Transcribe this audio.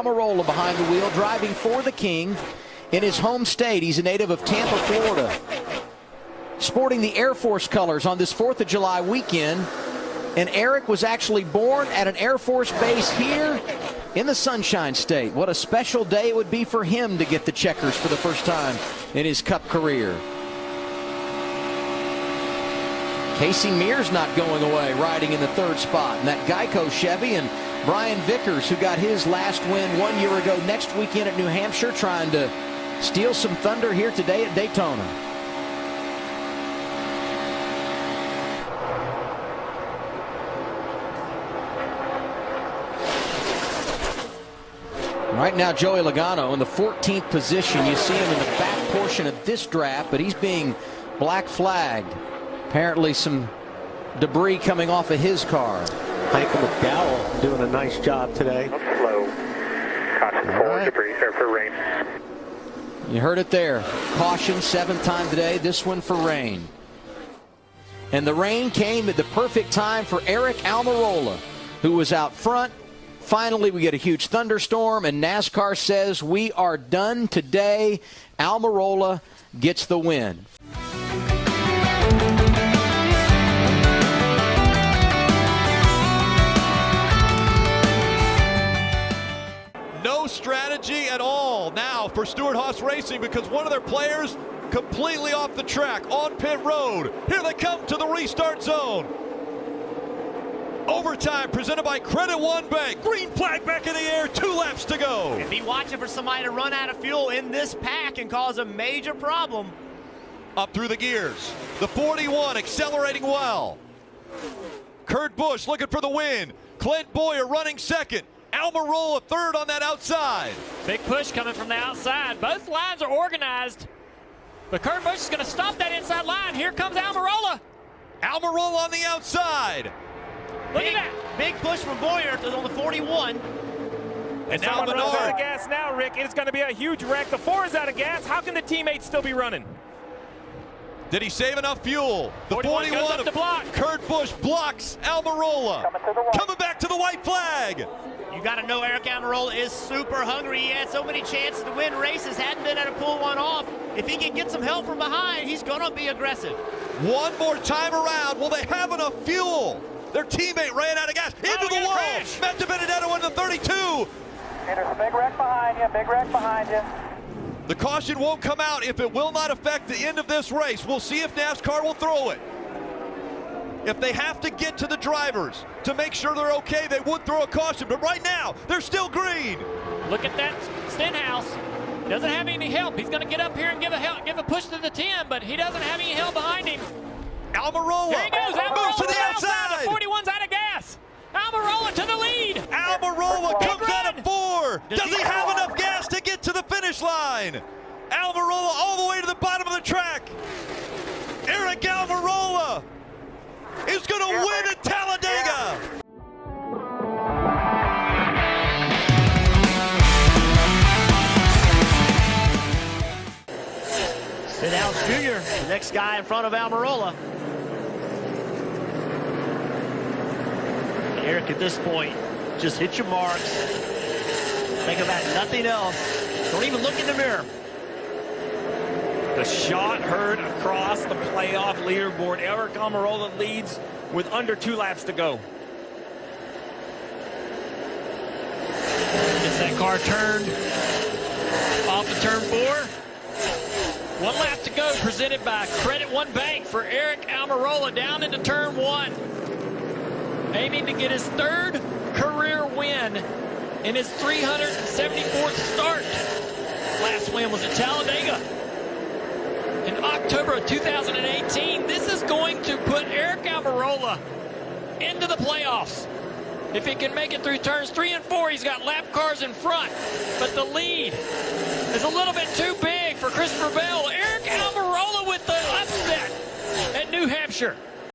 Almirola behind the wheel, driving for the King in his home state. He's a native of Tampa, Florida. Sporting the Air Force colors on this 4th of July weekend. And Aric was actually born at an Air Force base here in the Sunshine State. What a special day it would be for him to get the checkers for the first time in his Cup career. Casey Mears not going away, riding in the 3rd spot. And that Geico Chevy, and Brian Vickers, who got his last win 1 year ago, next weekend at New Hampshire, trying to steal some thunder here today at Daytona. Right now, Joey Logano in the 14th position. You see him in the back portion of this draft, but he's being black flagged. Apparently some debris coming off of his car. Michael McDowell doing a nice job today. Slow. Caution for debris or for rain. You heard it there. Caution, 7th time today. This one for rain. And the rain came at the perfect time for Aric Almirola, who was out front. Finally, we get a huge thunderstorm, and NASCAR says we are done today. Almirola gets the win. No strategy at all now for Stewart-Haas Racing, because one of their players completely off the track on pit road. Here they come to the restart zone. Overtime presented by Credit One Bank. Green flag back in the air, 2 laps to go. And be watching for somebody to run out of fuel in this pack and cause a major problem. Up through the gears. The 41 accelerating well. Kurt Busch looking for the win. Clint Boyer running 2nd. Almirola 3rd on that outside. Big push coming from the outside. Both lines are organized. But Kurt Busch is going to stop that inside line. Here comes Almirola. Almirola on the outside. Look at that. Big push from Boyer on the 41. And now Someone runs out Menard. of gas now, Rick. It's going to be a huge wreck. The 4 is out of gas. How can the teammates still be running? Did he save enough fuel? The 41 goes up the block. Kurt Busch blocks Almirola. Coming back to the white flag. You got to know Aric Almirola is super hungry. He had so many chances to win races, hadn't been able to pull one off. If he can get some help from behind, he's going to be aggressive. One more time around. Will they have enough fuel? Their teammate ran out of gas into the wall. Matt DiBenedetto in the 32. There's a big wreck behind you, big wreck behind you. The caution won't come out if it will not affect the end of this race. We'll see if NASCAR will throw it. If they have to get to the drivers to make sure they're okay, they would throw a caution. But right now, they're still green. Look at that Stenhouse. Doesn't have any help. He's going to get up here and give a push to the 10, but he doesn't have any help behind him. Almirola. Here he goes. Almirola moves to the outside. The 41's out of gas. Almirola to the lead. Almirola comes out of 4. Does Does he have enough gas to get to the finish line? Almirola all the way to the bottom of the track. Aric Almirola is going to win at Talladega. Stenhouse Jr., the next guy in front of Almirola. Aric at this point, just hit your marks. Think about nothing else. Don't even look in the mirror. The shot heard across the playoff leaderboard. Aric Almirola leads with under 2 laps to go. Gets that car turned off the turn 4. 1 lap to go, presented by Credit One Bank for Aric Almirola down into turn 1. Aiming to get his 3rd career win in his 374th start. Last win was at Talladega in October of 2018. This is going to put Aric Almirola into the playoffs. If he can make it through turns 3 and 4, he's got lap cars in front. But the lead is a little bit too big for Christopher Bell. Aric Almirola with the upset at New Hampshire.